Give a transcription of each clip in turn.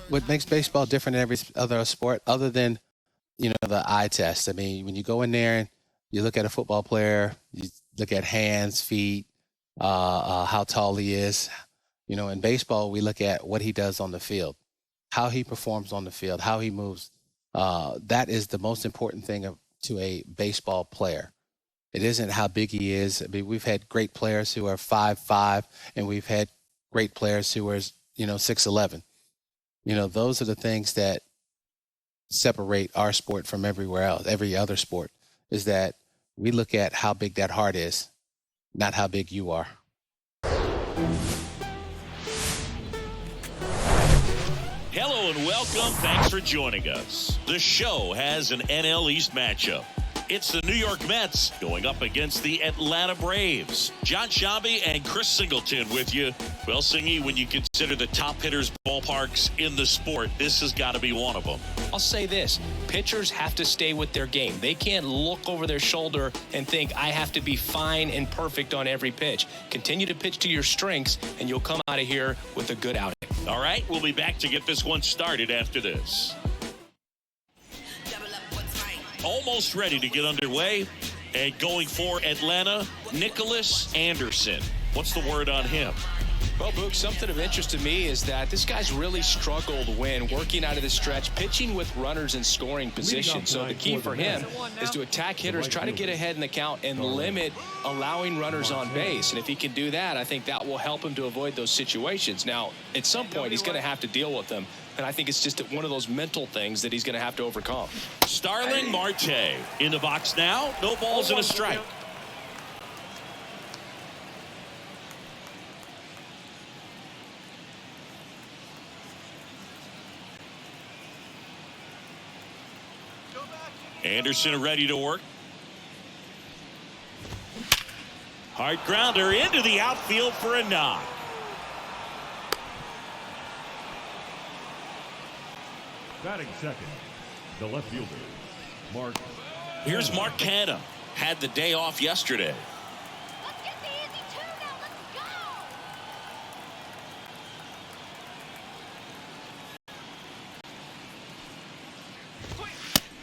what makes baseball different than every other sport, other than, the eye test. I mean, when you go in there and you look at a football player, you look at hands, feet, how tall he is. In baseball, we look at what he does on the field, how he performs on the field, how he moves. That is the most important thing to a baseball player. It isn't how big he is. I mean, we've had great players who are 5'5", and we've had great players who are, 6'11". Those are the things that separate our sport from everywhere else, every other sport, is that we look at how big that heart is, not how big you are. Hello and welcome. Thanks for joining us. The show has an NL East matchup. It's the New York Mets going up against the Atlanta Braves. John Shambi and Chris Singleton with you. Well, Singy, when you consider the top hitters' ballparks in the sport, this has got to be one of them. I'll say this. Pitchers have to stay with their game. They can't look over their shoulder and think, I have to be fine and perfect on every pitch. Continue to pitch to your strengths, and you'll come out of here with a good outing. All right, we'll be back to get this one started after this. Almost ready to get underway, and going for Atlanta, Nickolas Anderson. What's the word on him? Well, Boog, something of interest to me is that this guy's really struggled when working out of the stretch, pitching with runners in scoring position. So the key for him is to attack hitters, try to get ahead in the count, and limit allowing runners on base. And if he can do that, I think that will help him to avoid those situations. Now, at some point, he's going to have to deal with them. And I think it's just one of those mental things that he's going to have to overcome. Starling Marte in the box now. No balls and a strike. Anderson ready to work. Hard grounder into the outfield for a knock. Batting second, the left fielder, Mark. Here's Mark Canha. Had the day off yesterday. Let's get the easy two now. Let's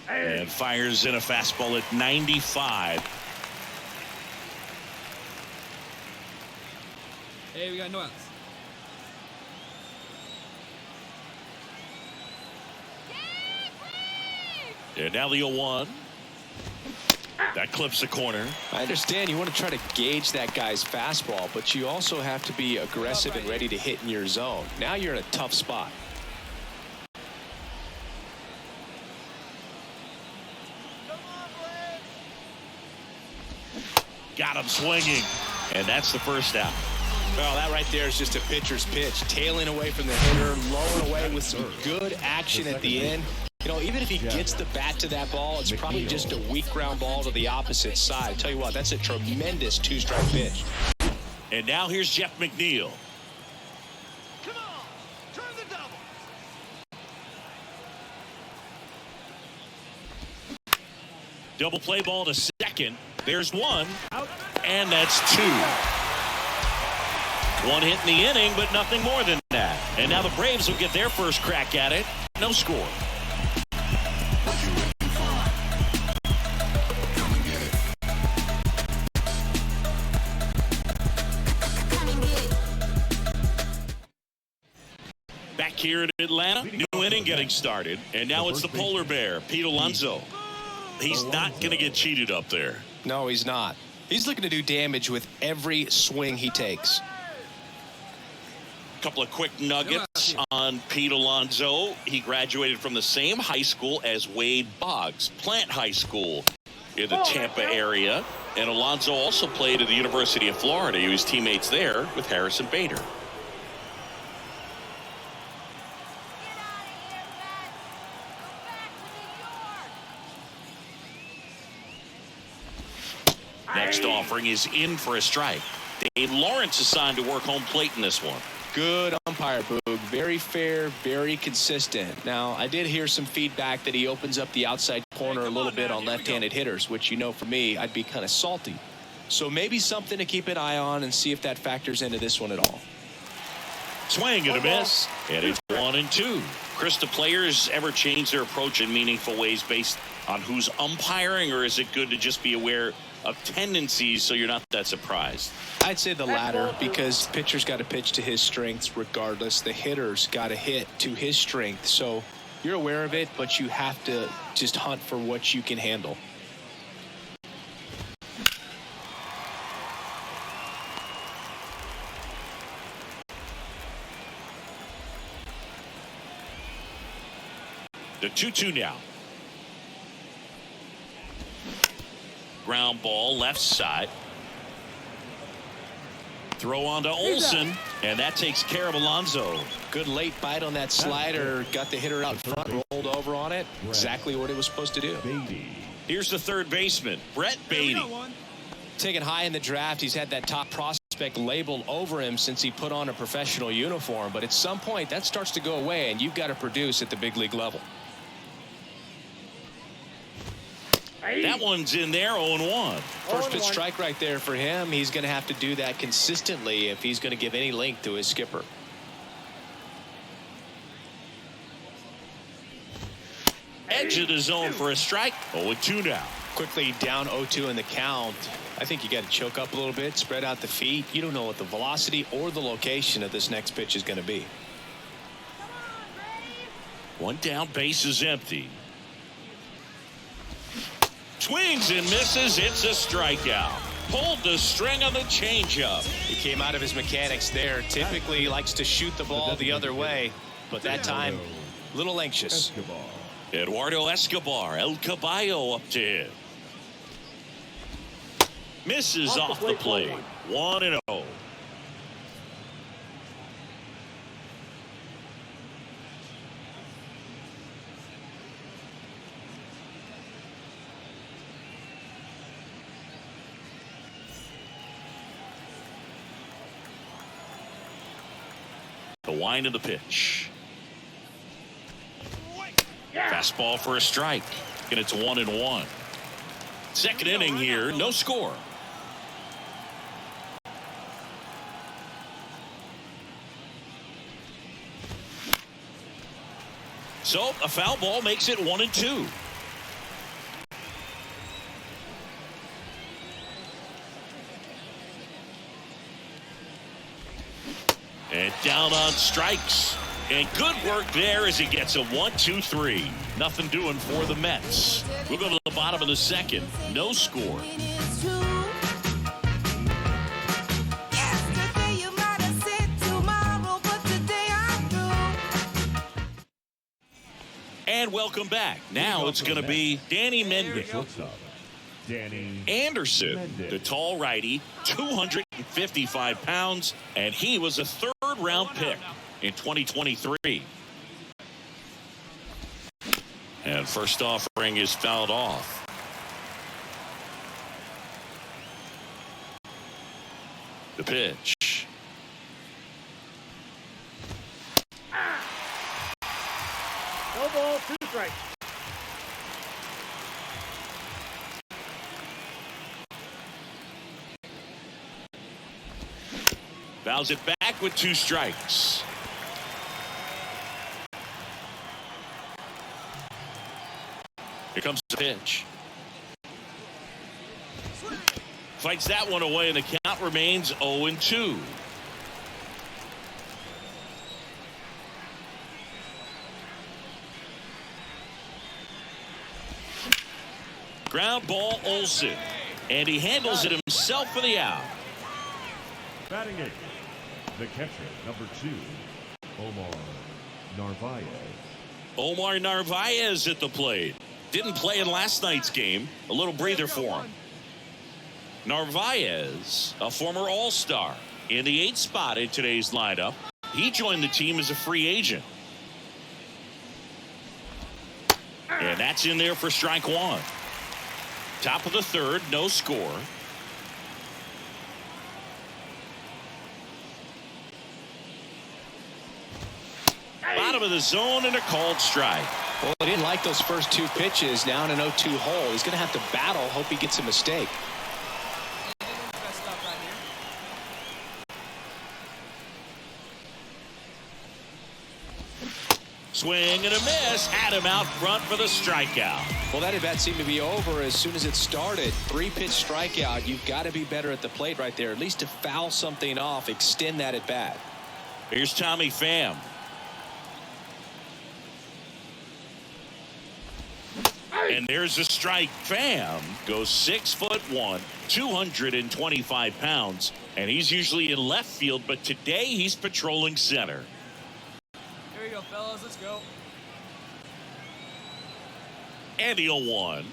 go. And fires in a fastball at 95. Hey, we got no outs. And now the 0-1. That clips the corner. I understand you want to try to gauge that guy's fastball, but you also have to be aggressive and ready to hit in your zone. Now you're in a tough spot. Got him swinging. And that's the first out. Well, that right there is just a pitcher's pitch. Tailing away from the hitter, lowering away with some good action at the end. Even if he gets the bat to that ball, it's probably just a weak ground ball to the opposite side. I tell you what, that's a tremendous two-strike pitch. And now here's Jeff McNeil. Come on, turn the double. Double play ball to second. There's one. And that's two. One hit in the inning, but nothing more than that. And now the Braves will get their first crack at it. No score. Back here in Atlanta, new inning getting started. And now it's the polar bear, Pete Alonso. He's not going to get cheated up there. No, he's not. He's looking to do damage with every swing he takes. Couple of quick nuggets on Pete Alonso. He graduated from the same high school as Wade Boggs, Plant High School in the Tampa area. And Alonso also played at the University of Florida. He was teammates there with Harrison Bader. Next offering is in for a strike. Dave Lawrence assigned to work home plate in this one. Good umpire, Boog. Very fair, very consistent. Now, I did hear some feedback that he opens up the outside corner a little bit on left-handed hitters, which, for me, I'd be kind of salty. So maybe something to keep an eye on and see if that factors into this one at all. Swing and a miss, and it's 1-2. Chris, do players ever change their approach in meaningful ways based on who's umpiring, or is it good to just be aware of tendencies so you're not that surprised? I'd say the latter, because pitcher's got to pitch to his strengths regardless. The hitter's got to hit to his strength. So you're aware of it, but you have to just hunt for what you can handle. The 2-2 now. Ground ball left side. Throw on to Olson, and that takes care of Alonso. Good late bite on that slider. Got the hitter out front, rolled over on it. Exactly what it was supposed to do. Here's the third baseman, Brett Beatty. Taken high in the draft, he's had that top prospect labeled over him since he put on a professional uniform. But at some point, that starts to go away, and you've got to produce at the big league level. That one's in there, 0-1. First pitch strike right there for him. He's going to have to do that consistently if he's going to give any length to his skipper. Edge of the zone for a strike. 0-2 now. Quickly down 0-2 in the count. I think you got to choke up a little bit, spread out the feet. You don't know what the velocity or the location of this next pitch is going to be. One down, base is empty. Swings and misses. It's a strikeout. Pulled the string on the changeup. He came out of his mechanics there. Typically he likes to shoot the ball the other way, but that time a little anxious. Eduardo Escobar, El Caballo up to him. Misses off the plate. 1-0. The wind of the pitch. Fastball for a strike. And it's 1-1. Second inning here, no score. So a foul ball makes it 1-2. And down on strikes. And good work there as he gets a 1-2-3. Nothing doing for the Mets. We'll go to the bottom of the second. No score. And welcome back. Now it's going to be Danny Mendick. Anderson, the tall righty, 255 pounds, and he was a third-round pick in 2023. And first offering is fouled off. The pitch. No ball, 2 strikes. Fouls it back with 2 strikes. Here comes the pitch. Fights that one away, and the count remains 0-2. Ground ball, Olson. And he handles it himself for the out. Batting 8, the catcher, number 2, Omar Narvaez. Omar Narvaez at the plate. Didn't play in last night's game. A little breather for him. Narvaez, a former All-Star, in the 8th spot in today's lineup. He joined the team as a free agent. And that's in there for strike 1. Top of the third, no score. Bottom of the zone and a called strike. Well, he didn't like those first 2 pitches. Now in an 0-2 hole. He's going to have to battle. Hope he gets a mistake. Swing and a miss. Had him out front for the strikeout. Well, that at-bat seemed to be over as soon as it started. 3-pitch strikeout. You've got to be better at the plate right there, at least to foul something off, extend that at-bat. Here's Tommy Pham. And there's a strike. Pham goes 6'1", 225 pounds, and he's usually in left field, but today he's patrolling center. Here you go, fellas. Let's go. And the 0-1.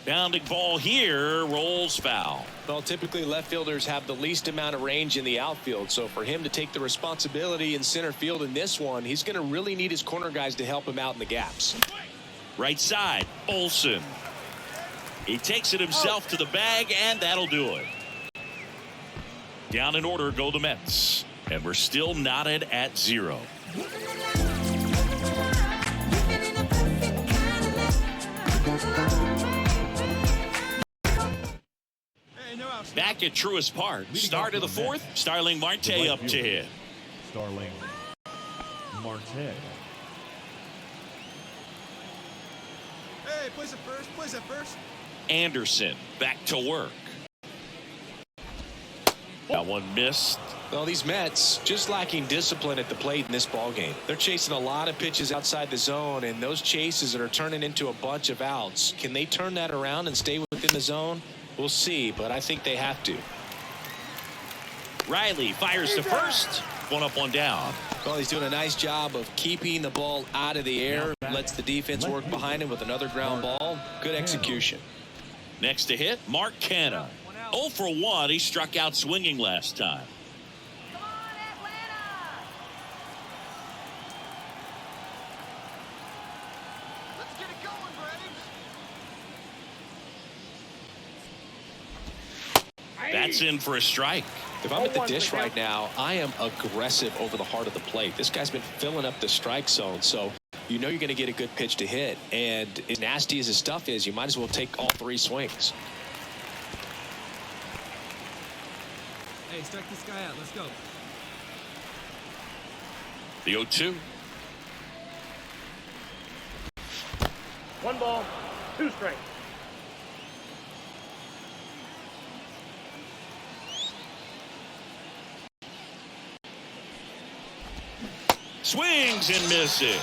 Bounding ball here, rolls foul. Well, typically left fielders have the least amount of range in the outfield, so for him to take the responsibility in center field in this one, he's going to really need his corner guys to help him out in the gaps. Right side, Olsen. He takes it himself to the bag, and that'll do it. Down in order go the Mets, and we're still knotted at 0. Back at Truist Park, start of the 4th, Starling Marte up to hit. Starling Marte. Hey, place it first. Place it first. Anderson back to work. That one missed. Well, these Mets just lacking discipline at the plate in this ballgame. They're chasing a lot of pitches outside the zone, and those chases are turning into a bunch of outs. Can they turn that around and stay within the zone? We'll see, but I think they have to. Riley fires to first. One up, one down. Well, he's doing a nice job of keeping the ball out of the air. Lets the defense work behind him with another ground ball. Good execution. Next to hit, Mark Canha. 0 for 1. He struck out swinging last time. Come on, Atlanta! Let's get it going, Braves! That's in for a strike. If I'm at the dish right now, I am aggressive over the heart of the plate. This guy's been filling up the strike zone, so you know you're going to get a good pitch to hit. And as nasty as his stuff is, you might as well take all 3 swings. Hey, strike this guy out. Let's go. The 0-2. 1 ball, 2 strikes. Swings and misses.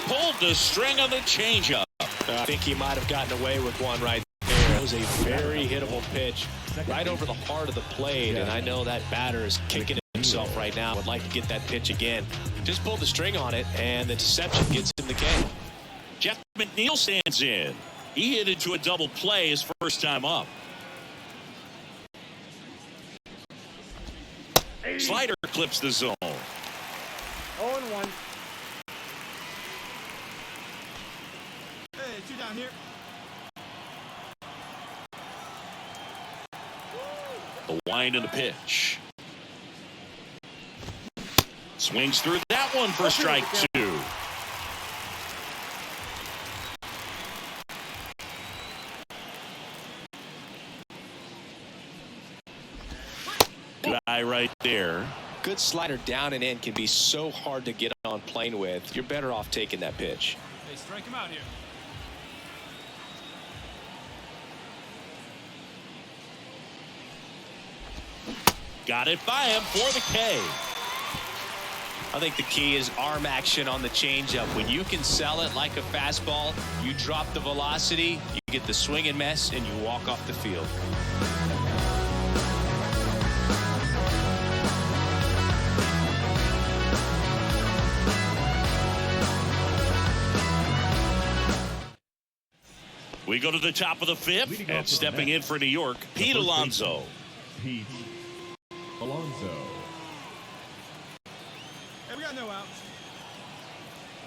Pulled the string on the changeup. I think he might have gotten away with one right there. It was a very hittable pitch right over the heart of the plate, and I know that batter is kicking himself right now. Would like to get that pitch again. Just pulled the string on it, and the deception gets him the K. Jeff McNeil stands in. He hit into a double play his first time up. Slider clips the zone. 0-1. Hey, 2 down here. The wind and the pitch. Swings through that one for strike 2. Good eye right there. Good slider down and in can be so hard to get on plane with. You're better off taking that pitch. Hey, strike him out here. Got it by him for the K. I think the key is arm action on the changeup. When you can sell it like a fastball, you drop the velocity, you get the swing and miss, and you walk off the field. We go to the top of the 5th, and stepping in for New York, Pete Alonso. Pete Alonso. Hey, we got no outs.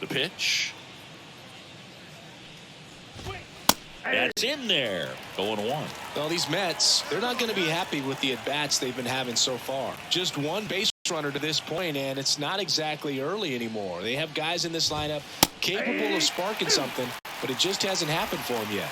The pitch. That's in there. 0-1. Well, these Mets, they're not going to be happy with the at-bats they've been having so far. Just one base runner to this point, and it's not exactly early anymore. They have guys in this lineup capable of sparking something, but it just hasn't happened for them yet.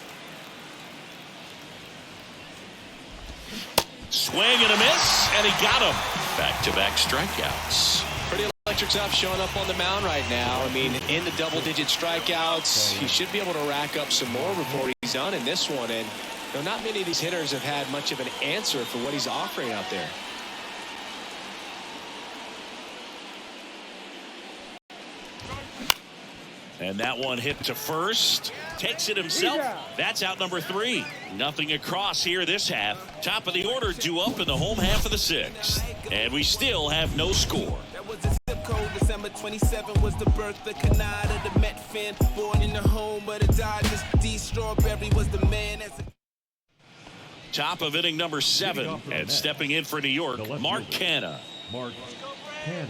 swing and a miss, and he got him. Back-to-back strikeouts. Pretty electric stuff showing up on the mound right now. I mean, in the double-digit strikeouts, he should be able to rack up some more before he's done in this one. And not many of these hitters have had much of an answer for what he's offering out there. And that one hit to first. Takes it himself. That's out number 3. Nothing across here this half. Top of the order due up in the home half of the 6th. And we still have no score. That was the zip code. December 27 was the birth of Canada, the Met fan. Born in the home of the Dodgers. D. Strawberry was the man. Top of inning number 7. And stepping in for New York, Mark Canha. Mark Canha.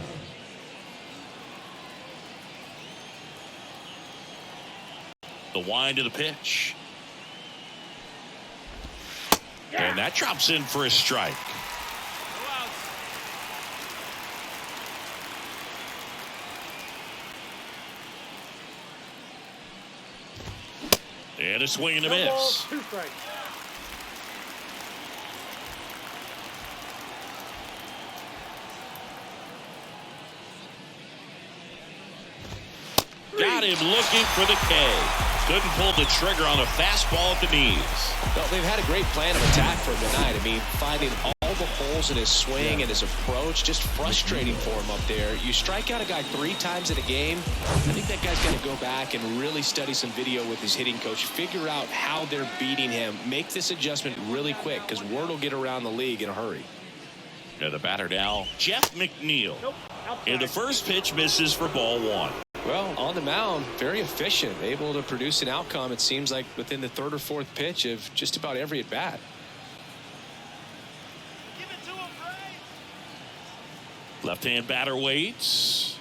The wind of the pitch. And that drops in for a strike. And a swing and a miss. 2 strikes. Got him looking for the K. Couldn't pull the trigger on a fastball at the knees. Well, they've had a great plan of attack for him tonight. I mean, finding all the holes in his swing and his approach, just frustrating for him up there. You strike out a guy 3 times in a game, I think that guy's got to go back and really study some video with his hitting coach, figure out how they're beating him, make this adjustment really quick, because word will get around the league in a hurry. And the batter now, Jeff McNeil. And the first pitch misses for ball 1. Well, on the mound, very efficient, able to produce an outcome, it seems like, within the 3rd or 4th pitch of just about every at-bat. Left-hand batter waits.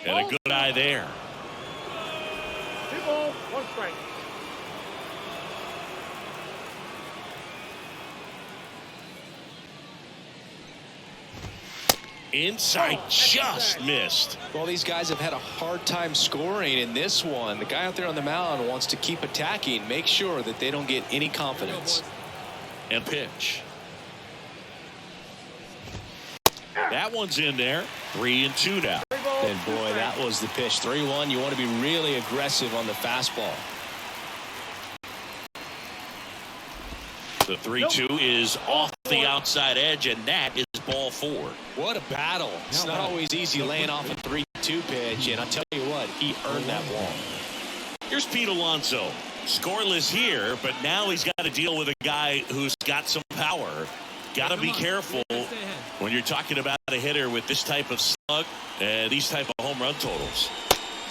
And a good eye there. 2 balls, 1 strike. Inside, just missed. Well, these guys have had a hard time scoring in this one. The guy out there on the mound wants to keep attacking, make sure that they don't get any confidence. And pitch. That one's in there. 3-2 now. And boy, that was the pitch. 3-1. You want to be really aggressive on the fastball. The 3-2 is off the outside edge, and that is ball 4. What a battle. It's not always easy laying off a 3-2 pitch, and I'll tell you what, he earned that ball. Here's Pete Alonso. Scoreless here, but now he's got to deal with a guy who's got some power. Got to be careful when you're talking about a hitter with this type of slug and these type of home run totals.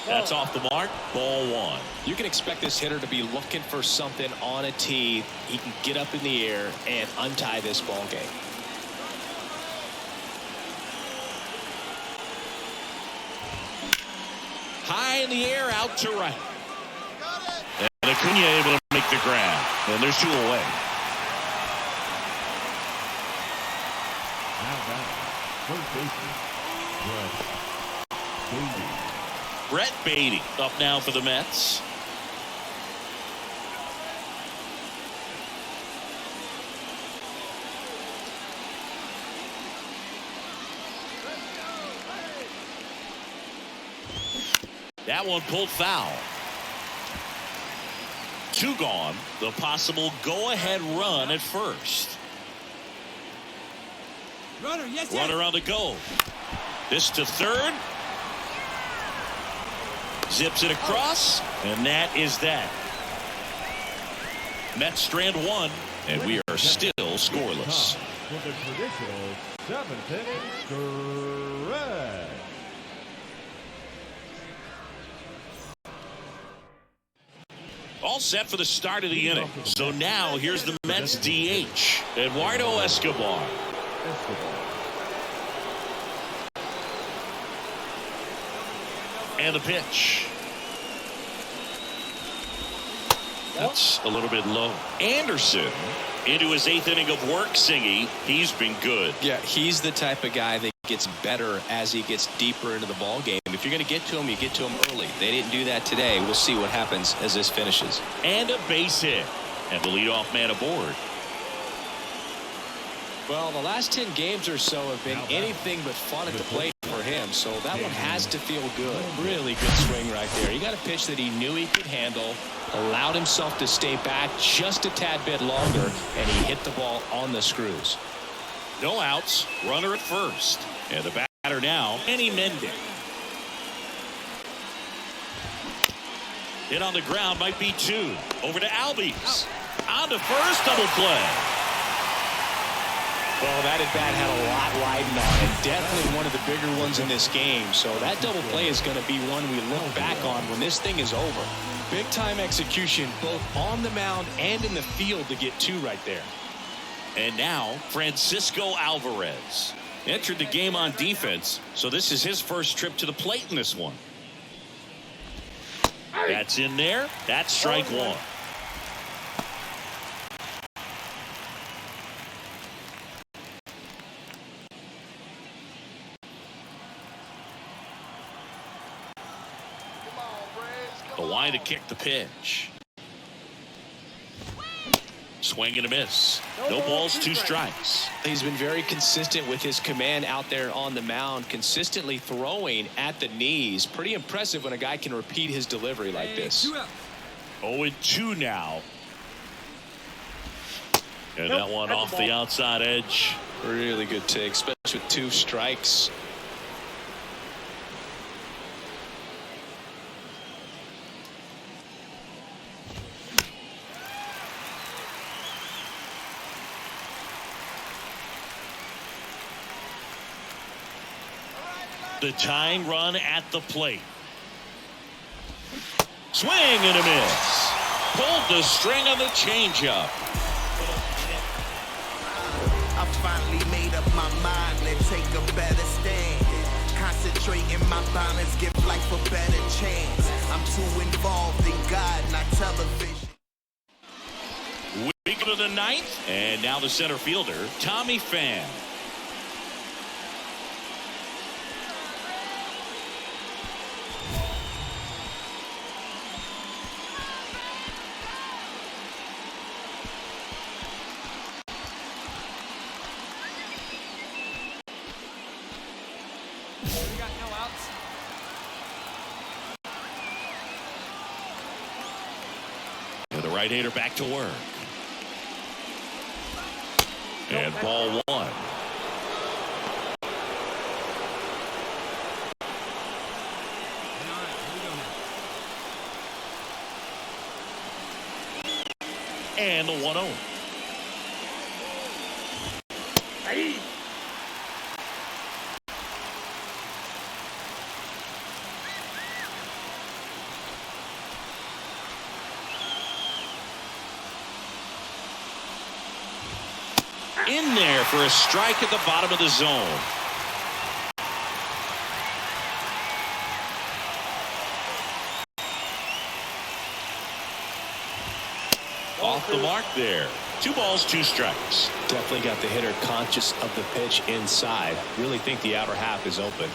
That's off the mark. Ball 1. You can expect this hitter to be looking for something on a tee. He can get up in the air and untie this ball game. High in the air, out to right. And Acuna able to make the grab. And there's 2 away. Now back, first baseman, Brett Beatty. Brett Beatty up now for the Mets. That one pulled foul. 2 gone. The possible go-ahead run at first. Runner, yes, Runner on the go. This to third. Zips it across, and that is that. Mets strand 1, and we are still scoreless. For the traditional 7th inning stretch. All set for the start of the inning. So now here's the Mets DH, Eduardo Escobar. And the pitch. That's a little bit low. Anderson Into his 8th inning of work, Singy. He's been good. Yeah, he's the type of guy that gets better as he gets deeper into the ball game. If you're going to get to him, you get to him early. They didn't do that today. We'll see what happens as this finishes. And a base hit. And the leadoff man aboard. Well, the last 10 games or so have been anything but fun at the plate for him, so that one has to feel good. Really good swing right there. He got a pitch that he knew he could handle, allowed himself to stay back just a tad bit longer, and he hit the ball on the screws. No outs, runner at first. And the batter now, Manny Mendez. Hit on the ground, might be 2. Over to Albies. On to first, double play. Well, that at-bat had a lot riding on it. Definitely one of the bigger ones in this game. So that double play is going to be one we look back on when this thing is over. Big-time execution both on the mound and in the field to get 2 right there. And now, Francisco Alvarez. Entered the game on defense, so this is his first trip to the plate in this one. That's in there. That's strike 1. The line to kick the pitch. Swing and a miss. No balls, 2 strikes. He's been very consistent with his command out there on the mound, consistently throwing at the knees. Pretty impressive when a guy can repeat his delivery like this. 0-2 now. And that one off the outside edge. Really good take, especially with 2 strikes. The tying run at the plate. Swing and a miss. Pulled the string on the changeup. I finally made up my mind. Let's take a better stand. Concentrate in my balance. Give life a better chance. I'm too involved in God, not television. We go to the 9th. And now the center fielder, Tommy Pham. Right-hander back to work. And ball 1. And the 1-0. In there for a strike at the bottom of the zone. Off the mark there. 2 balls, 2 strikes. Definitely got the hitter conscious of the pitch inside. Really think the outer half is open.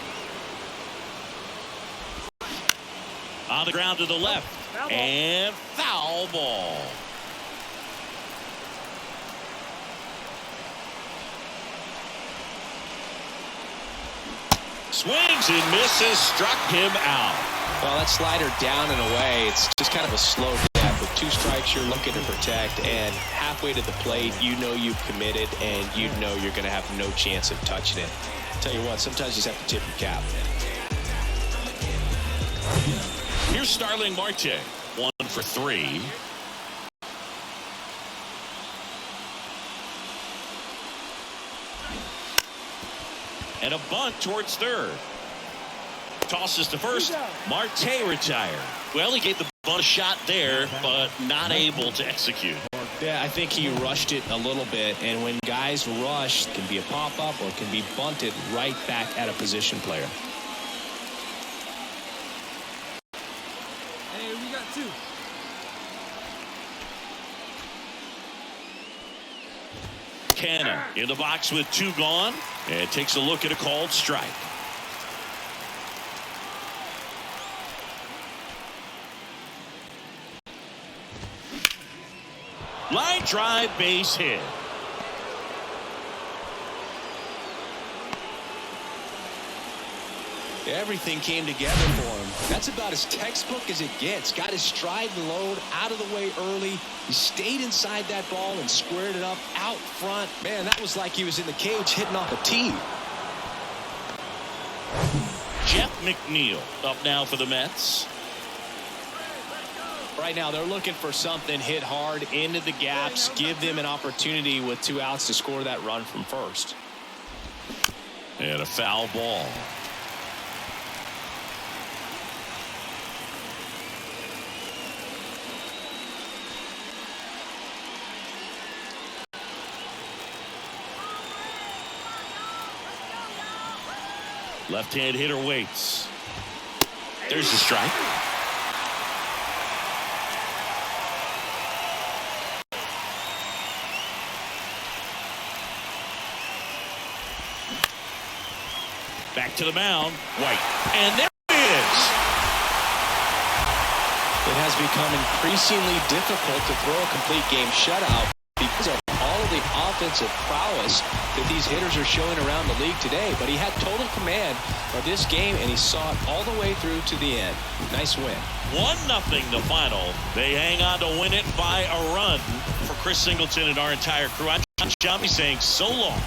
On the ground to the left. And foul ball. Swings and misses, struck him out. Well, that slider down and away, it's just kind of a slow death. With 2 strikes, you're looking to protect, and halfway to the plate, you know you've committed, and you know you're going to have no chance of touching it. Tell you what, sometimes you just have to tip your cap. Here's Starling Marte, 1 for 3. And a bunt towards third. Tosses to first. Marte retired. Well, he gave the bunt a shot there, but not able to execute. Yeah, I think he rushed it a little bit, and when guys rush, it can be a pop-up or it can be bunted right back at a position player. Hey, we got 2. Canna in the box with 2 gone and takes a look at a called strike. Line drive, base hit. Everything came together for him. That's about as textbook as it gets. Got his stride and load out of the way early. He stayed inside that ball and squared it up out front. Man, that was like he was in the cage hitting off a tee. Jeff McNeil up now for the Mets. Right now they're looking for something, hit hard into the gaps, give them an opportunity with 2 outs to score that run from first. And a foul ball. Left-hand hitter waits. There's the strike. Back to the mound, White. And there it is. It has become increasingly difficult to throw a complete game shutout because of all of the offensive prowess that these hitters are showing around the league today. But he had total command of this game, and he saw it all the way through to the end. Nice win. 1-0 the final. They hang on to win it by a run. For Chris Singleton and our entire crew, I'm John Shambi saying so long.